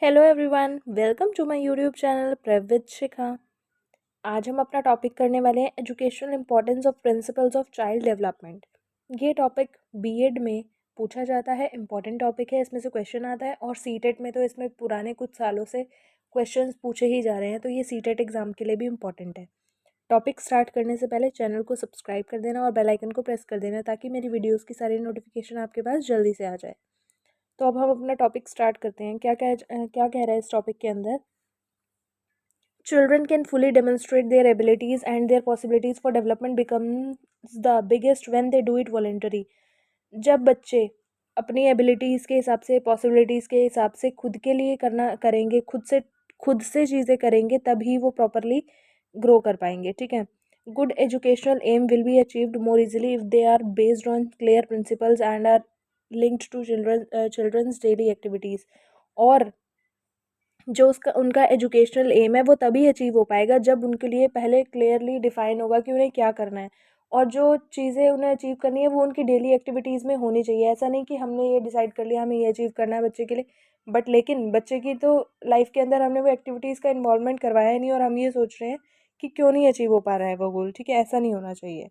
Hello everyone, welcome to my YouTube channel prep with Shikha. आज हम अपना टॉपिक करने वाले हैं educational importance of principles of child development. ये टॉपिक बीएड में पूछा जाता है, इम्पॉर्टेंट टॉपिक है, इसमें से क्वेश्चन आता है और सीटेट में तो इसमें पुराने कुछ सालों से क्वेश्चंस पूछे ही जा रहे हैं, तो ये सीटेट एग्ज़ाम के लिए भी इम्पॉर्टेंट है। टॉपिक स्टार्ट करने से पहले चैनल को सब्सक्राइब कर देना और बेल आइकन को प्रेस कर देना ताकि मेरी वीडियोज़ की सारी नोटिफिकेशन आपके पास जल्दी से आ जाए। तो अब हम अपना टॉपिक स्टार्ट करते हैं। क्या कह रहा है इस टॉपिक के अंदर? Children can fully demonstrate their abilities and their possibilities for development becomes the biggest when they do it voluntarily. जब बच्चे अपनी एबिलिटीज़ के हिसाब से, पॉसिबिलिटीज़ के हिसाब से खुद के लिए करना करेंगे, खुद से चीज़ें करेंगे, तभी वो प्रॉपरली ग्रो कर पाएंगे। ठीक है। Good educational aim will be achieved more easily if they are based on clear principles and are linked to children's daily activities. और जो उसका उनका एजुकेशनल एम है वो तभी अचीव हो पाएगा जब उनके लिए पहले क्लियरली डिफाइन होगा कि उन्हें क्या करना है, और जो चीज़ें उन्हें अचीव करनी है वो उनकी डेली एक्टिविटीज़ में होनी चाहिए। ऐसा नहीं कि हमने ये डिसाइड कर लिया हमें ये अचीव करना है बच्चे के लिए, बट लेकिन बच्चे की तो लाइफ के अंदर हमने वो एक्टिविटीज़ का इन्वॉल्वमेंट करवाया ही नहीं और हम ये सोच रहे हैं कि क्यों नहीं अचीव हो पा रहा है वो गोल। ठीक है, ऐसा नहीं होना चाहिए।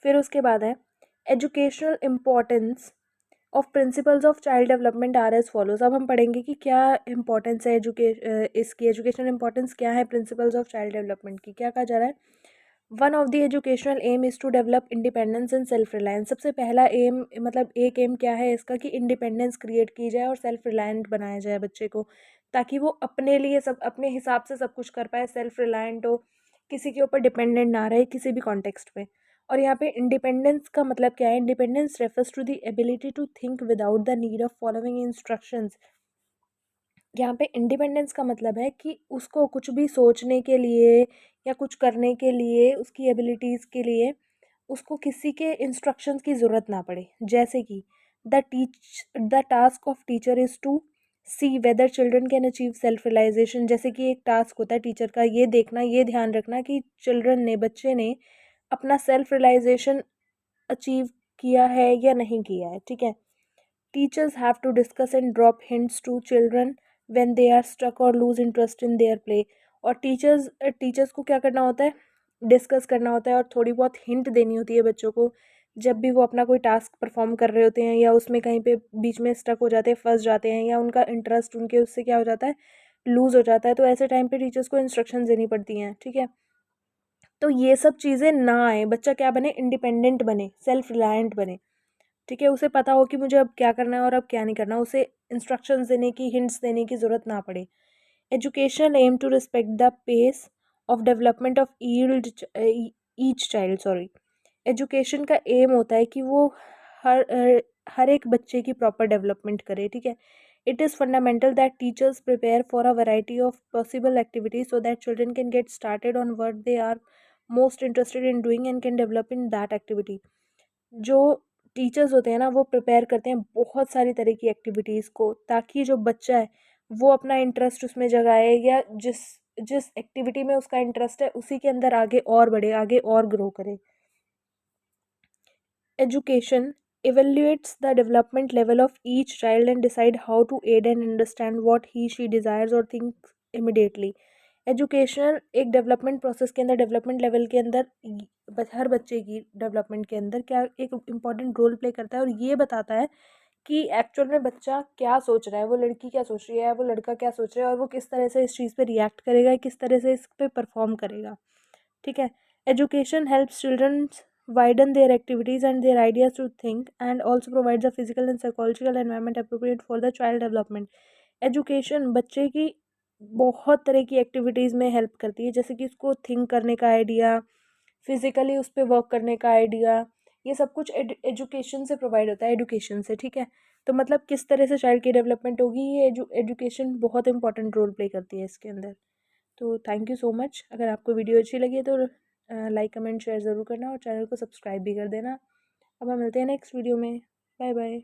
फिर उसके बाद है educational importance of principles of child development are as follows. अब हम पढ़ेंगे कि क्या इंपॉर्टेंस है इसकी एजुकेशनल इंपॉर्टेंस क्या है प्रिंसिपल्स ऑफ चाइल्ड डेवलपमेंट की। क्या कहा जा रहा है? One of the educational aim is to develop independence and self reliance. सबसे पहला एम, मतलब एक एम क्या है इसका, कि इंडिपेंडेंस क्रिएट की जाए और सेल्फ रिलायंट बनाया जाए बच्चे को, ताकि वो अपने लिए सब अपने हिसाब से सब कुछ कर पाए, सेल्फ रिलायंट हो, किसी के ऊपर डिपेंडेंट ना रहे किसी भी कॉन्टेक्स्ट में। और यहाँ पे इंडिपेंडेंस का मतलब क्या है? Independence refers to the ability to think without the need of following instructions. यहाँ पे इंडिपेंडेंस का मतलब है कि उसको कुछ भी सोचने के लिए या कुछ करने के लिए, उसकी एबिलिटीज़ के लिए उसको किसी के इंस्ट्रक्शंस की ज़रूरत ना पड़े। जैसे कि the task of teacher is to see whether children can achieve self realization. जैसे कि एक टास्क होता है टीचर का, ये देखना, ये ध्यान रखना कि चिल्ड्रन ने, बच्चे ने अपना सेल्फ रियलाइजेशन अचीव किया है या नहीं किया है। ठीक है। Teachers have to discuss and drop hints to children when they are stuck और lose interest in their play. और टीचर्स को क्या करना होता है? डिस्कस करना होता है और थोड़ी बहुत हिंट देनी होती है बच्चों को जब भी वो अपना कोई टास्क परफॉर्म कर रहे होते हैं या उसमें कहीं पे बीच में स्टक हो जाते हैं, फंस जाते हैं, या उनका इंटरेस्ट उनके उससे क्या हो जाता है, लूज़ हो जाता है। तो ऐसे टाइम पे टीचर्स को इंस्ट्रक्शन देनी पड़ती हैं। ठीक है। तो ये सब चीज़ें ना आए, बच्चा क्या बने? इंडिपेंडेंट बने, सेल्फ रिलायंट बने। ठीक है, उसे पता हो कि मुझे अब क्या करना है और अब क्या नहीं करना, उसे इंस्ट्रक्शंस देने की, हिंट्स देने की ज़रूरत ना पड़े। Education aim to respect the pace of development of each child, sorry. Education का एम होता है कि वो हर एक बच्चे की प्रॉपर डेवलपमेंट करे। ठीक है। It is fundamental that teachers prepare for a variety of possible activities so that children can get started on what they are most interested in doing and can develop in that activity. जो teachers होते हैं ना, वो prepare करते हैं बहुत सारी तरह की एक्टिविटीज़ को, ताकि जो बच्चा है वो अपना इंटरेस्ट उसमें जगाए, या जिस जिस एक्टिविटी में उसका इंटरेस्ट है उसी के अंदर आगे और बढ़े, आगे और ग्रो करे। Education evaluates the development level of each child and decide how to aid and understand what he she desires or thinks immediately. Education एक डेवलपमेंट प्रोसेस के अंदर, डेवलपमेंट लेवल के अंदर हर बच्चे की डेवलपमेंट के अंदर क्या एक इम्पॉर्टेंट रोल प्ले करता है, और ये बताता है कि एक्चुअल में बच्चा क्या सोच रहा है, वो लड़की क्या सोच रही है, वो लड़का क्या सोच रहा है, और वो किस तरह से इस चीज़ पे रिएक्ट करेगा, किस तरह से इस पे परफॉर्म करेगा। ठीक है। Education helps children widen their activities and their ideas to think and also provides a physical and psychological environment appropriate for the child development. Education बच्चे की बहुत तरह की एक्टिविटीज़ में हेल्प करती है, जैसे कि उसको थिंक करने का आइडिया, फिजिकली उस पर वर्क करने का आइडिया, ये सब कुछ एजुकेशन से प्रोवाइड होता है, एडुकेशन से। ठीक है। तो मतलब किस तरह से चाइल्ड की डेवलपमेंट होगी, ये एजुकेशन बहुत इंपॉर्टेंट रोल प्ले करती है इसके अंदर। तो थैंक यू सो मच। अगर आपको वीडियो अच्छी लगी है तो लाइक कमेंट शेयर ज़रूर करना और चैनल को सब्सक्राइब भी कर देना। अब हम मिलते हैं नेक्स्ट वीडियो में। Bye bye.